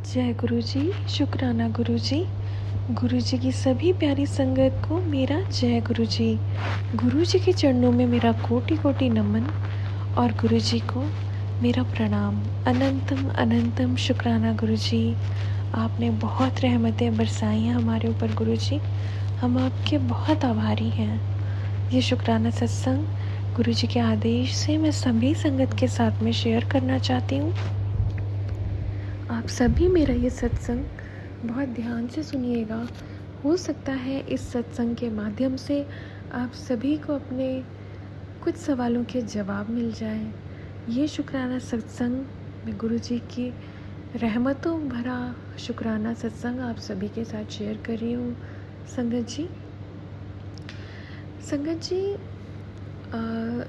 जय गुरु जी। शुक्राना गुरु जी। गुरु जी की सभी प्यारी संगत को मेरा जय गुरु जी। गुरु जी के चरणों में मेरा कोटि कोटि नमन और गुरु जी को मेरा प्रणाम। अनंतम अनंतम शुक्राना गुरु जी। आपने बहुत रहमतें बरसाई हैं हमारे ऊपर गुरु जी। हम आपके बहुत आभारी हैं। ये शुक्राना सत्संग गुरु जी के आदेश से मैं सभी संगत के साथ में शेयर करना चाहती हूँ। आप सभी मेरा ये सत्संग बहुत ध्यान से सुनिएगा। हो सकता है इस सत्संग के माध्यम से आप सभी को अपने कुछ सवालों के जवाब मिल जाए। ये शुक्राना सत्संग मैं गुरु जी की रहमतों भरा शुक्राना सत्संग आप सभी के साथ शेयर कर रही हूँ। संगत जी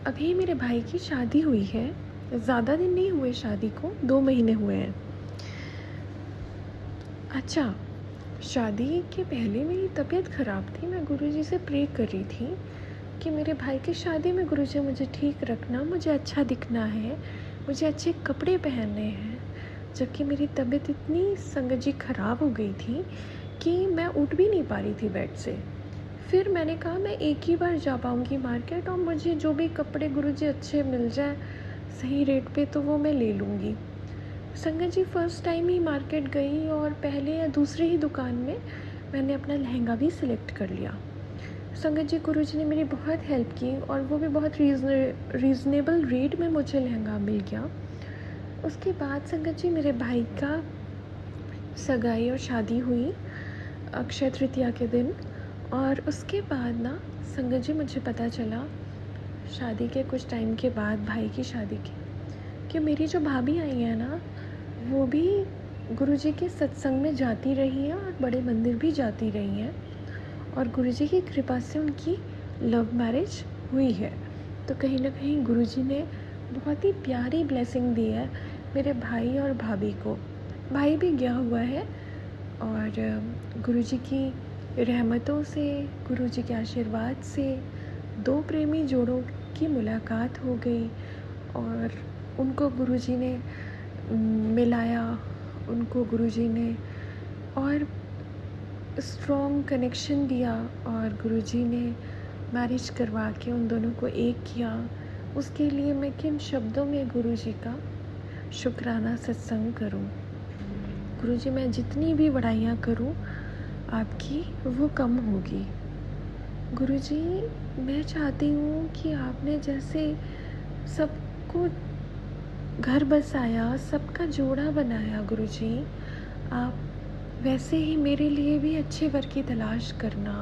अभी मेरे भाई की शादी हुई है। ज़्यादा दिन नहीं हुए शादी को, 2 महीने हुए हैं। अच्छा, शादी के पहले मेरी तबीयत ख़राब थी। मैं गुरुजी से प्रे कर रही थी कि मेरे भाई की शादी में गुरुजी मुझे ठीक रखना, मुझे अच्छा दिखना है, मुझे अच्छे कपड़े पहनने हैं। जबकि मेरी तबीयत इतनी संगत जी ख़राब हो गई थी कि मैं उठ भी नहीं पा रही थी बेड से। फिर मैंने कहा मैं एक ही बार जा पाऊँगी मार्केट और मुझे जो भी कपड़े गुरुजी अच्छे मिल जाए सही रेट पे तो वो मैं ले लूँगी। संगत जी फर्स्ट टाइम ही मार्केट गई और पहले या दूसरी ही दुकान में मैंने अपना लहंगा भी सिलेक्ट कर लिया। संगत जी गुरुजी ने मेरी बहुत हेल्प की और वो भी बहुत रीज़नेबल रेट में मुझे लहंगा मिल गया। उसके बाद संगत जी मेरे भाई का सगाई और शादी हुई अक्षय तृतीया के दिन। और उसके बाद ना संगत जी मुझे पता चला शादी के कुछ टाइम के बाद, भाई की शादी के, कि मेरी जो भाभी आई है ना वो भी गुरुजी के सत्संग में जाती रही हैं और बड़े मंदिर भी जाती रही हैं और गुरुजी की कृपा से उनकी लव मैरिज हुई है। तो कहीं ना कहीं गुरुजी ने बहुत ही प्यारी ब्लेसिंग दी है मेरे भाई और भाभी को। भाई भी गया हुआ है और गुरुजी की रहमतों से, गुरुजी के आशीर्वाद से 2 प्रेमी जोड़ों की मुलाकात हो गई और उनको गुरुजी ने मिलाया, उनको गुरुजी ने और स्ट्रॉन्ग कनेक्शन दिया और गुरुजी ने मैरिज करवा के उन दोनों को एक किया। उसके लिए मैं किन शब्दों में गुरुजी का शुक्राना सत्संग करूं। गुरुजी मैं जितनी भी बड़ाइयाँ करूं आपकी वो कम होगी। गुरुजी मैं चाहती हूँ कि आपने जैसे सबको घर बसाया, सबका जोड़ा बनाया गुरुजी, आप वैसे ही मेरे लिए भी अच्छे वर की तलाश करना,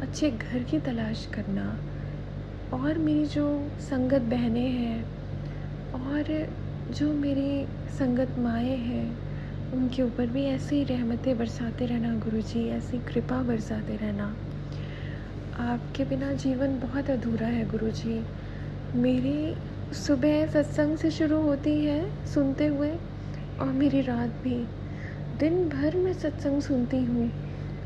अच्छे घर की तलाश करना। और मेरी जो संगत बहनें हैं और जो मेरी संगत माएँ हैं उनके ऊपर भी ऐसे ही रहमतें बरसाते रहना गुरुजी, ऐसी कृपा बरसाते रहना। आपके बिना जीवन बहुत अधूरा है गुरुजी। मेरी सुबह सत्संग से शुरू होती है सुनते हुए और मेरी रात भी। दिन भर मैं सत्संग सुनती हूँ,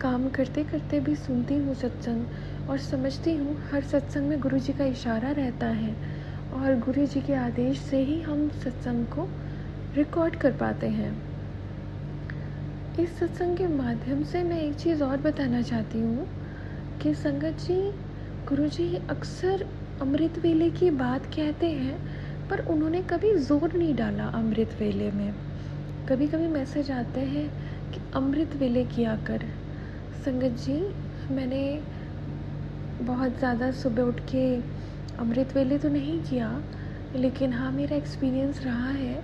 काम करते करते भी सुनती हूँ सत्संग और समझती हूँ हर सत्संग में गुरुजी का इशारा रहता है और गुरुजी के आदेश से ही हम सत्संग को रिकॉर्ड कर पाते हैं। इस सत्संग के माध्यम से मैं एक चीज़ और बताना चाहती हूँ कि संगत जी गुरुजी अक्सर अमृत वेले की बात कहते हैं पर उन्होंने कभी जोर नहीं डाला अमृत वेले में। कभी कभी मैसेज आते हैं कि अमृत वेले किया कर। संगत जी मैंने बहुत ज़्यादा सुबह उठ के अमृत वेले तो नहीं किया, लेकिन हाँ मेरा एक्सपीरियंस रहा है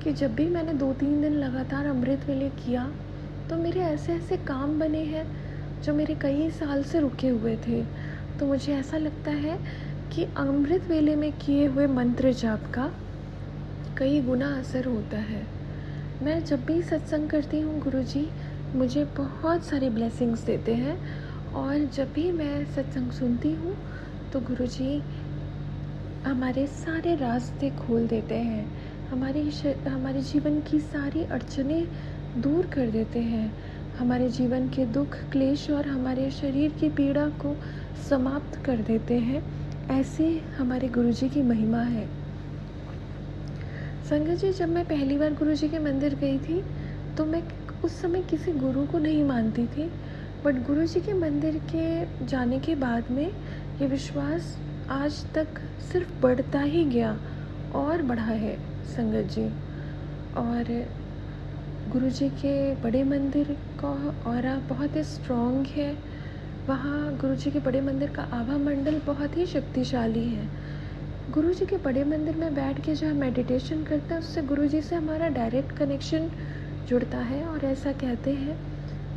कि जब भी मैंने 2-3 दिन लगातार अमृत वेले किया तो मेरे ऐसे ऐसे काम बने हैं जो मेरे कई साल से रुके हुए थे। तो मुझे ऐसा लगता है कि अमृत वेले में किए हुए मंत्र जाप का कई गुना असर होता है। मैं जब भी सत्संग करती हूँ गुरुजी मुझे बहुत सारी ब्लेसिंग्स देते हैं और जब भी मैं सत्संग सुनती हूँ तो गुरुजी हमारे सारे रास्ते खोल देते हैं, हमारे जीवन की सारी अड़चनें दूर कर देते हैं, हमारे जीवन के दुख क्लेश और हमारे शरीर की पीड़ा को समाप्त कर देते हैं। ऐसे हमारे गुरुजी की महिमा है। संगत जी जब मैं पहली बार गुरुजी के मंदिर गई थी तो मैं उस समय किसी गुरु को नहीं मानती थी, बट गुरु जी के मंदिर के जाने के बाद में ये विश्वास आज तक सिर्फ बढ़ता ही गया और बढ़ा है संगत जी। और गुरु जी के बड़े मंदिर का ऑरा बहुत ही स्ट्रॉन्ग है। वहाँ गुरु जी के बड़े मंदिर का आभा मंडल बहुत ही शक्तिशाली है। गुरु जी के बड़े मंदिर में बैठ के जो हम मेडिटेशन करते हैं उससे गुरु जी से हमारा डायरेक्ट कनेक्शन जुड़ता है। और ऐसा कहते हैं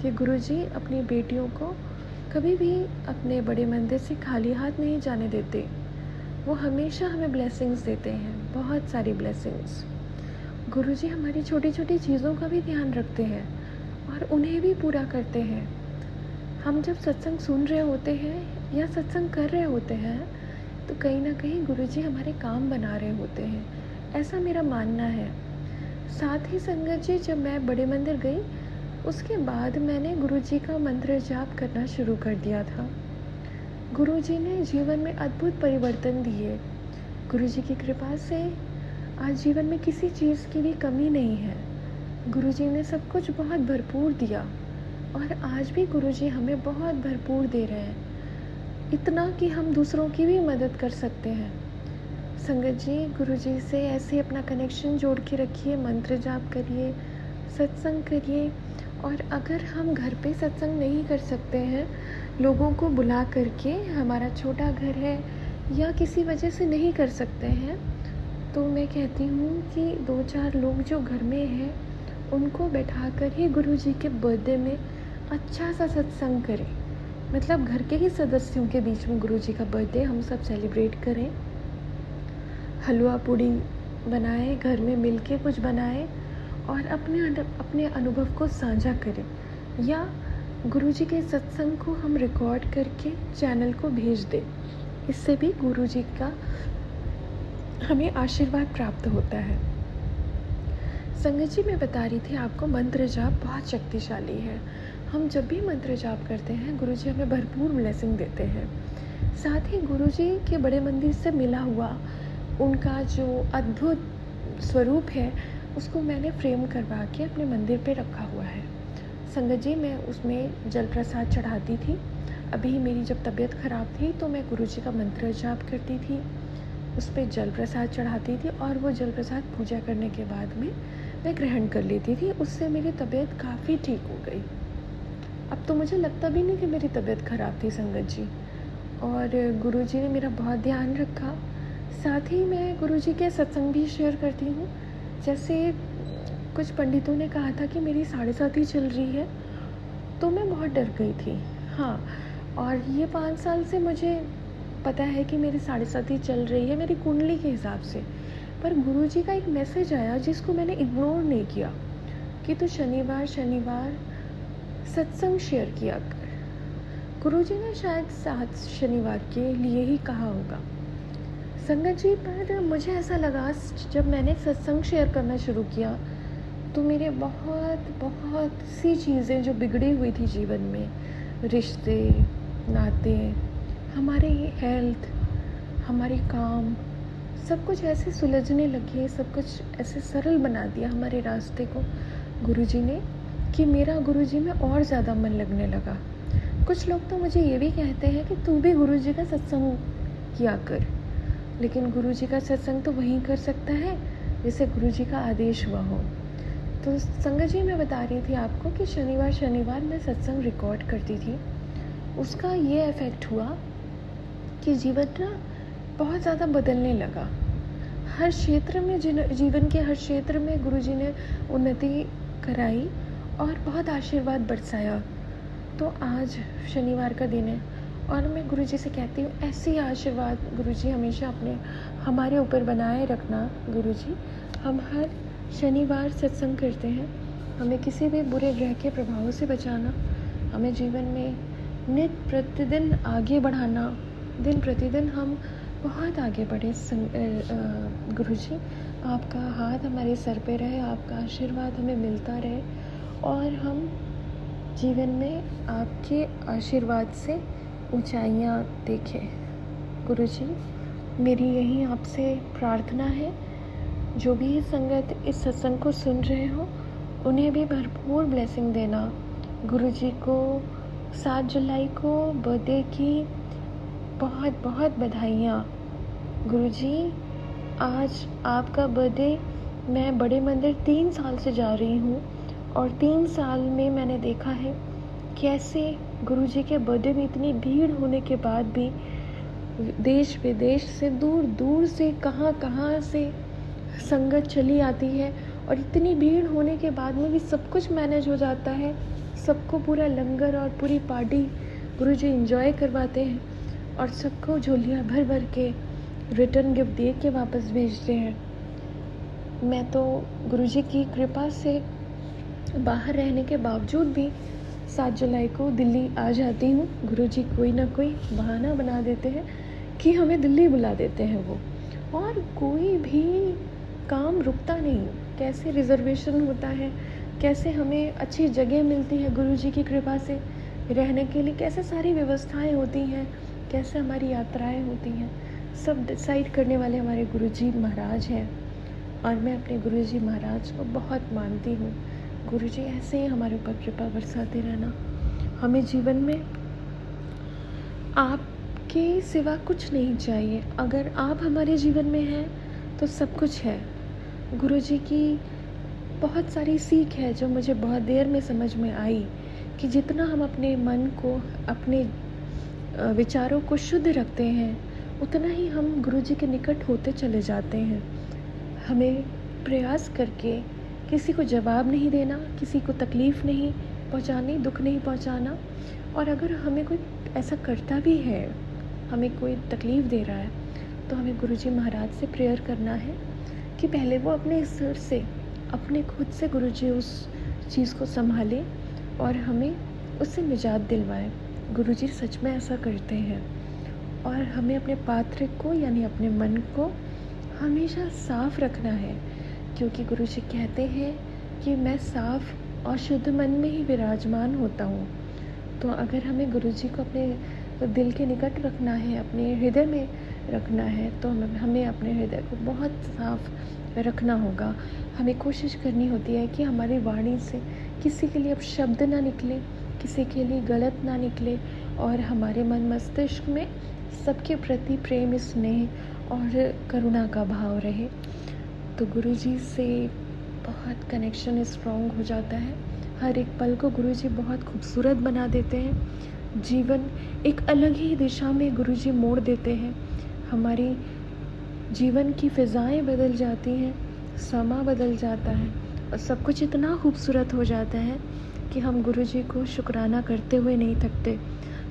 कि गुरु जी अपनी बेटियों को कभी भी अपने बड़े मंदिर से खाली हाथ नहीं जाने देते। वो हमेशा हमें ब्लेसिंग्स देते हैं, बहुत सारी ब्लेसिंग्स। गुरु जी हमारी छोटी छोटी चीज़ों का भी ध्यान रखते हैं और उन्हें भी पूरा करते हैं। हम जब सत्संग सुन रहे होते हैं या सत्संग कर रहे होते हैं तो कहीं ना कहीं गुरु जी हमारे काम बना रहे होते हैं, ऐसा मेरा मानना है। साथ ही संगत जी, जब मैं बड़े मंदिर गई उसके बाद मैंने गुरु जी का मंत्र जाप करना शुरू कर दिया था। गुरु जी ने जीवन में अद्भुत परिवर्तन दिए। गुरु जी की कृपा से आज जीवन में किसी चीज़ की भी कमी नहीं है। गुरु जी ने सब कुछ बहुत भरपूर दिया और आज भी गुरु जी हमें बहुत भरपूर दे रहे हैं, इतना कि हम दूसरों की भी मदद कर सकते हैं। संगत जी, गुरु जी से ऐसे अपना कनेक्शन जोड़ के रखिए, मंत्र जाप करिए, सत्संग करिए। और अगर हम घर पे सत्संग नहीं कर सकते हैं, लोगों को बुला करके, हमारा छोटा घर है या किसी वजह से नहीं कर सकते हैं, तो मैं कहती हूँ कि 2-4 लोग जो घर में हैं उनको बैठा कर ही गुरु जी के बर्थडे में अच्छा सा सत्संग करें। मतलब घर के ही सदस्यों के बीच में गुरु जी का बर्थडे हम सब सेलिब्रेट करें। हलवा पूड़ी बनाएं, घर में मिलके कुछ बनाएं और अपने अनुभव को साझा करें। या गुरु जी के सत्संग को हम रिकॉर्ड करके चैनल को भेज दें। इससे भी गुरु जी का हमें आशीर्वाद प्राप्त होता है। संगत जी, मैं बता रही थी आपको, मंत्र जाप बहुत शक्तिशाली है। हम जब भी मंत्र जाप करते हैं गुरु जी हमें भरपूर ब्लेसिंग देते हैं। साथ ही गुरु जी के बड़े मंदिर से मिला हुआ उनका जो अद्भुत स्वरूप है उसको मैंने फ्रेम करवा के अपने मंदिर पे रखा हुआ है। संगत जी, मैं उसमें जल प्रसाद चढ़ाती थी। अभी मेरी जब तबीयत ख़राब थी तो मैं गुरु जी का मंत्र जाप करती थी, उस पर जल प्रसाद चढ़ाती थी और वो जल प्रसाद पूजा करने के बाद में मैं ग्रहण कर लेती थी। उससे मेरी तबीयत काफ़ी ठीक हो गई। अब तो मुझे लगता भी नहीं कि मेरी तबीयत ख़राब थी संगत जी। और गुरु जी ने मेरा बहुत ध्यान रखा। साथ ही मैं गुरु जी के सत्संग भी शेयर करती हूँ। जैसे कुछ पंडितों ने कहा था कि मेरी 7.5 चल रही है, तो मैं बहुत डर गई थी। हाँ, और ये 5 साल से मुझे पता है कि मेरी 7.5 चल रही है मेरी कुंडली के हिसाब से। पर गुरु जी का एक मैसेज आया जिसको मैंने इग्नोर नहीं किया कि तू शनिवार सत्संग शेयर किया कर। गुरु जी ने शायद 7 शनिवार के लिए ही कहा होगा संगत जी। पर मुझे ऐसा लगा जब मैंने सत्संग शेयर करना शुरू किया तो मेरे बहुत सी चीज़ें जो बिगड़ी हुई थी जीवन में, रिश्ते, नाते, हमारी हेल्थ, हमारे काम, सब कुछ ऐसे सुलझने लगे, सब कुछ ऐसे सरल बना दिया हमारे रास्ते को गुरुजी ने कि मेरा गुरुजी में और ज़्यादा मन लगने लगा। कुछ लोग तो मुझे ये भी कहते हैं कि तू भी गुरुजी का सत्संग किया कर, लेकिन गुरुजी का सत्संग तो वहीं कर सकता है जिसे गुरुजी का आदेश हुआ हो। तो संगत जी, मैं बता रही थी आपको कि शनिवार मैं सत्संग रिकॉर्ड करती थी। उसका ये इफ़ेक्ट हुआ कि जीवन ना बहुत ज़्यादा बदलने लगा। हर क्षेत्र में, जीवन के हर क्षेत्र में गुरुजी ने उन्नति कराई और बहुत आशीर्वाद बरसाया। तो आज शनिवार का दिन है और मैं गुरुजी से कहती हूँ ऐसे ही आशीर्वाद गुरुजी हमेशा हमारे ऊपर बनाए रखना। गुरुजी, हम हर शनिवार सत्संग करते हैं, हमें किसी भी बुरे ग्रह के प्रभाव से बचाना, हमें जीवन में नित्य प्रतिदिन आगे बढ़ाना, दिन प्रतिदिन हम बहुत आगे बढ़े। गुरुजी, आपका हाथ हमारे सर पे रहे, आपका आशीर्वाद हमें मिलता रहे और हम जीवन में आपके आशीर्वाद से ऊंचाइयां देखें। गुरुजी, मेरी यही आपसे प्रार्थना है। जो भी संगत इस सत्संग को सुन रहे हो उन्हें भी भरपूर ब्लेसिंग देना। गुरुजी को 7 जुलाई को बर्थडे की बहुत बहुत बधाइयाँ। गुरुजी, आज आपका बर्थडे, मैं बड़े मंदिर 3 साल से जा रही हूँ और 3 साल में मैंने देखा है कैसे गुरुजी के बर्थडे में इतनी भीड़ होने के बाद भी देश विदेश से दूर दूर से कहाँ से संगत चली आती है और इतनी भीड़ होने के बाद में भी सब कुछ मैनेज हो जाता है। सबको पूरा लंगर और पूरी पार्टी गुरुजी एंजॉय करवाते हैं और सबको झोलियाँ भर भर के रिटर्न गिफ्ट दे के वापस भेजते हैं। मैं तो गुरुजी की कृपा से बाहर रहने के बावजूद भी 7 जुलाई को दिल्ली आ जाती हूँ। गुरुजी कोई ना कोई बहाना बना देते हैं कि हमें दिल्ली बुला देते हैं वो, और कोई भी काम रुकता नहीं। कैसे रिजर्वेशन होता है, कैसे हमें अच्छी जगह मिलती है गुरुजी की कृपा से रहने के लिए, कैसे सारी व्यवस्थाएं होती हैं, कैसे हमारी यात्राएं होती हैं, सब डिसाइड करने वाले हमारे गुरुजी महाराज हैं। और मैं अपने गुरुजी महाराज को बहुत मानती हूँ। गुरुजी ऐसे ही हमारे ऊपर कृपा बरसाते रहना। हमें जीवन में आपके सिवा कुछ नहीं चाहिए। अगर आप हमारे जीवन में हैं तो सब कुछ है। गुरुजी की बहुत सारी सीख है जो मुझे बहुत देर में समझ में आई कि जितना हम अपने मन को, अपने विचारों को शुद्ध रखते हैं, उतना ही हम गुरुजी के निकट होते चले जाते हैं। हमें प्रयास करके किसी को जवाब नहीं देना, किसी को तकलीफ़ नहीं पहुंचानी, दुख नहीं पहुंचाना। और अगर हमें कोई ऐसा करता भी है, हमें कोई तकलीफ़ दे रहा है, तो हमें गुरुजी महाराज से प्रेयर करना है कि पहले वो अपने सिर से, अपने खुद से गुरुजी उस चीज़ को संभालें और हमें उससे निजात दिलवाएं। गुरुजी सच में ऐसा करते हैं। और हमें अपने पात्र को, यानी अपने मन को हमेशा साफ़ रखना है, क्योंकि गुरुजी कहते हैं कि मैं साफ़ और शुद्ध मन में ही विराजमान होता हूँ। तो अगर हमें गुरुजी को अपने दिल के निकट रखना है, अपने हृदय में रखना है, तो हमें अपने हृदय को बहुत साफ़ रखना होगा। हमें कोशिश करनी होती है कि हमारी वाणी से किसी के लिए अब शब्द ना निकले, किसी के लिए गलत ना निकले, और हमारे मन मस्तिष्क में सबके प्रति प्रेम, स्नेह और करुणा का भाव रहे। तो गुरुजी से बहुत कनेक्शन स्ट्रॉन्ग हो जाता है। हर एक पल को गुरुजी बहुत खूबसूरत बना देते हैं। जीवन एक अलग ही दिशा में गुरुजी मोड़ देते हैं। हमारी जीवन की फ़िज़ाएं बदल जाती हैं, समा बदल जाता है और सब कुछ इतना खूबसूरत हो जाता है कि हम गुरुजी को शुक्राना करते हुए नहीं थकते।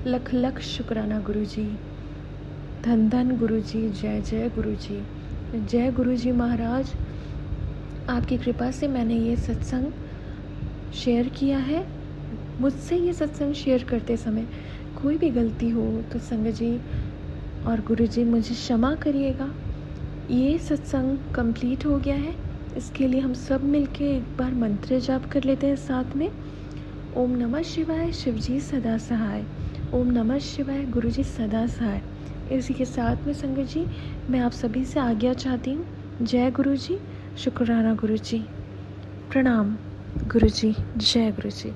लख लख शुक्राना गुरुजी। धन धन गुरुजी। जय जय गुरुजी। जय गुरुजी महाराज। आपकी कृपा से मैंने ये सत्संग शेयर किया है। मुझसे ये सत्संग शेयर करते समय कोई भी गलती हो तो संगत जी और गुरुजी मुझे क्षमा करिएगा। ये सत्संग कंप्लीट हो गया है, इसके लिए हम सब मिलके एक बार मंत्र जाप कर लेते हैं साथ में। ओम नमः शिवाय, शिवजी सदा सहाय। ओम नमः शिवाय, गुरुजी सदा सहाय। इसी के साथ में संगत जी मैं आप सभी से आज्ञा चाहती हूँ। जय गुरुजी। शुक्राना गुरुजी। प्रणाम गुरुजी। जय गुरुजी।